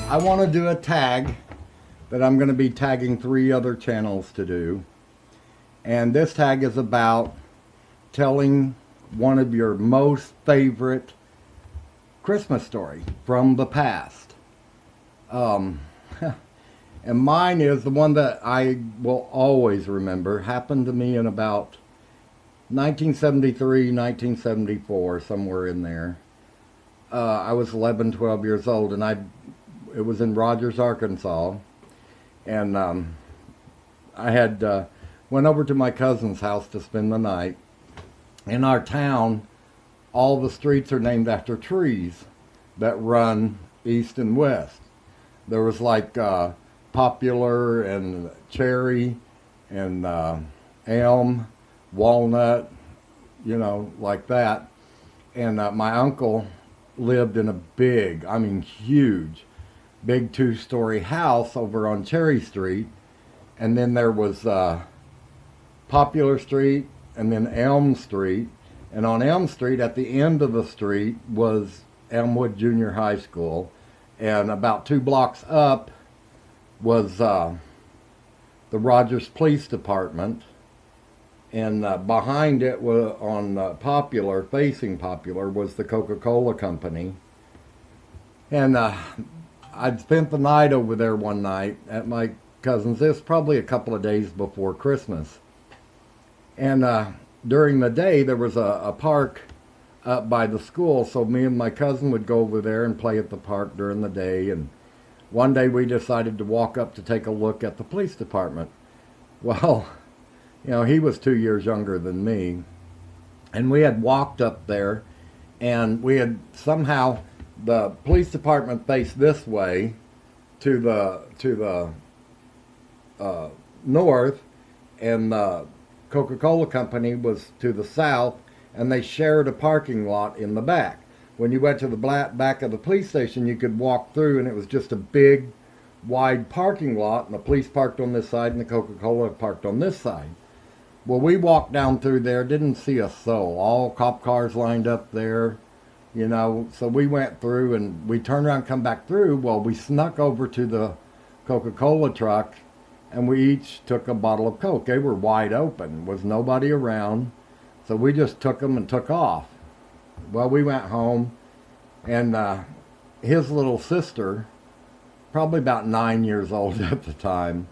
I want to do a tag that I'm going to be tagging 3 other channels to do. And this tag is about telling one of your most favorite Christmas story from the past. And mine is the one that I will always remember. Happened to me in about 1973, 1974, somewhere in there. I was 11, 12 years old, and it was in Rogers, Arkansas. And I had went over to my cousin's house to spend the night. In our town, all the streets are named after trees that run east and west. There was like poplar and cherry and elm, walnut, like that. And my uncle lived in a big, I mean huge, big 2-story house over on Cherry Street. And then there was Popular Street and then Elm Street. And on Elm Street, at the end of the street, was Elmwood Junior High School. And about 2 blocks up was the Rogers Police Department. And behind it was on Popular, facing Popular, was the Coca-Cola Company. And I'd spent the night over there one night at my cousin's. This was probably a couple of days before Christmas. And during the day, there was a park up by the school, so me and my cousin would go over there and play at the park during the day. And one day we decided to walk up to take a look at the police department. Well, he was 2 years younger than me, and we had walked up there, and we had somehow, the police department faced this way to the north, and the Coca-Cola Company was to the south, and they shared a parking lot in the back. When you went to the back of the police station, you could walk through, and it was just a big, wide parking lot, and the police parked on this side, and the Coca-Cola parked on this side. Well, we walked down through there, didn't see a soul. All cop cars lined up there, So we went through, and we turned around and come back through. Well, we snuck over to the Coca-Cola truck, and we each took a bottle of Coke. They were wide open. Was nobody around. So we just took them and took off. Well, we went home, and his little sister, probably about 9 years old at the time,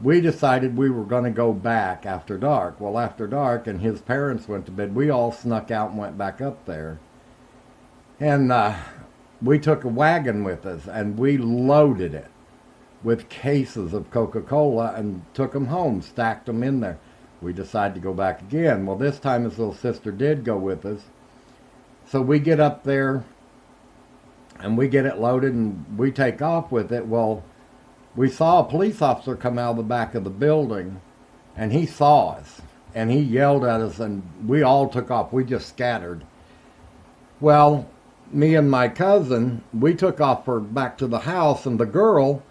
we decided we were going to go back after dark. Well, after dark, and his parents went to bed, we all snuck out and went back up there. And we took a wagon with us, and we loaded it with cases of Coca-Cola and took them home, stacked them in there. We decided to go back again. Well, this time his little sister did go with us. So we get up there, and we get it loaded, and we take off with it. Well, we saw a police officer come out of the back of the building, and he saw us, and he yelled at us, and we all took off. We just scattered. Well, me and my cousin, we took off back to the house, and the girl,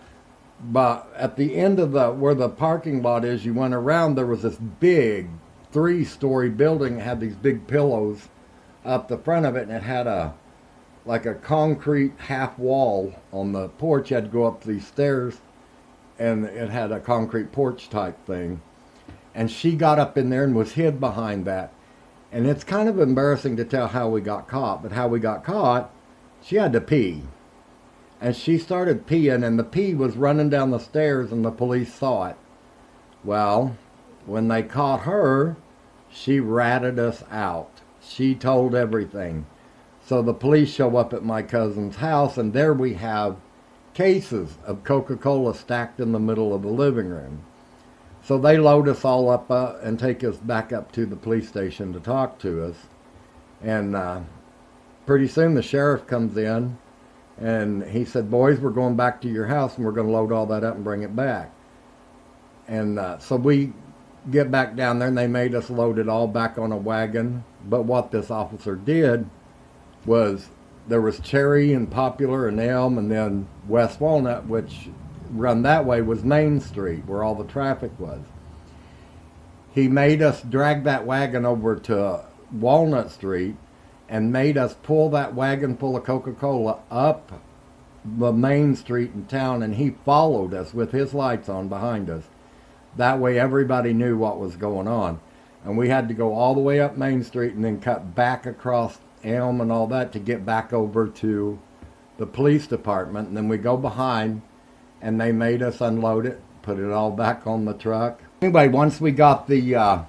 but at the end of where the parking lot is, you went around, there was this big 3-story building. It had these big pillows up the front of it, and it had like a concrete half wall on the porch. You had to go up these stairs, and it had a concrete porch type thing. And she got up in there and was hid behind that. And it's kind of embarrassing to tell how we got caught, but how we got caught, she had to pee. And she started peeing, and the pee was running down the stairs, and the police saw it. Well, when they caught her, she ratted us out. She told everything. So the police show up at my cousin's house, and there we have cases of Coca-Cola stacked in the middle of the living room. So they load us all up and take us back up to the police station to talk to us. And pretty soon the sheriff comes in, and he said, "Boys, we're going back to your house, and we're going to load all that up and bring it back." And so we get back down there, and they made us load it all back on a wagon. But what this officer did was, there was Cherry and Popular and Elm, and then West Walnut, which run that way, was Main Street, where all the traffic was. He made us drag that wagon over to Walnut Street and made us pull that wagon full of Coca-Cola up the main street in town, and he followed us with his lights on behind us. That way everybody knew what was going on. And we had to go all the way up Main Street and then cut back across Elm and all that to get back over to the police department. And then we go behind, and they made us unload it, put it all back on the truck. Anyway, once we got the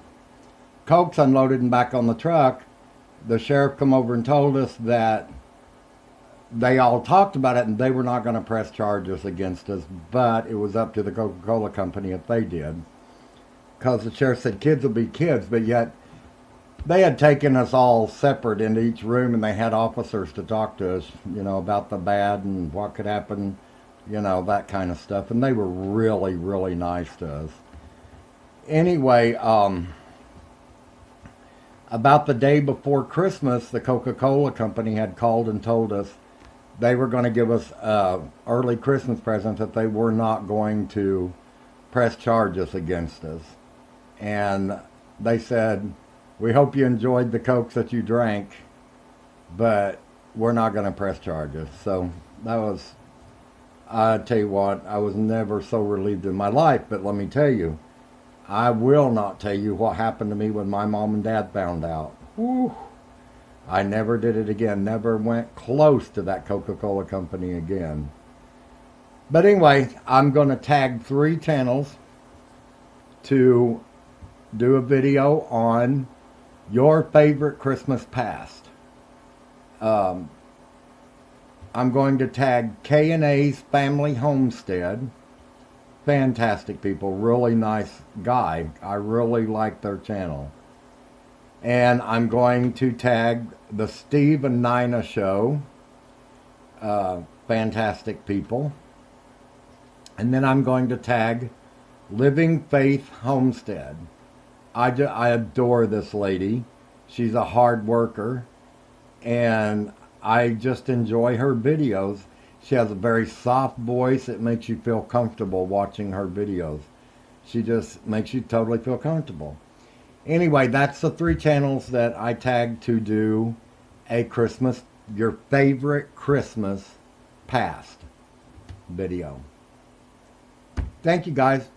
cokes unloaded and back on the truck, the sheriff come over and told us that they all talked about it and they were not going to press charges against us, but it was up to the Coca-Cola company if they did. Because the sheriff said kids will be kids, but yet they had taken us all separate into each room, and they had officers to talk to us, you know, about the bad and what could happen, you know, that kind of stuff. And they were really, really nice to us. Anyway, about the day before Christmas, the Coca-Cola company had called and told us they were going to give us an early Christmas present, that they were not going to press charges against us. And they said, we hope you enjoyed the Cokes that you drank, but we're not going to press charges. So that was, I tell you what, I was never so relieved in my life. But let me tell you, I will not tell you what happened to me when my mom and dad found out. Whew. I never did it again. Never went close to that Coca-Cola company again. But anyway, I'm going to tag 3 channels to do a video on your favorite Christmas past. I'm going to tag K&A's Family Homestead. Fantastic people. Really nice guy. I really like their channel. And I'm going to tag the Steve and Nina Show. Fantastic people. And then I'm going to tag Living Faith Homestead. I adore this lady. She's a hard worker. And I just enjoy her videos. She has a very soft voice. It makes you feel comfortable watching her videos. She just makes you totally feel comfortable. Anyway, that's the 3 channels that I tagged to do a Christmas, your favorite Christmas past video. Thank you, guys.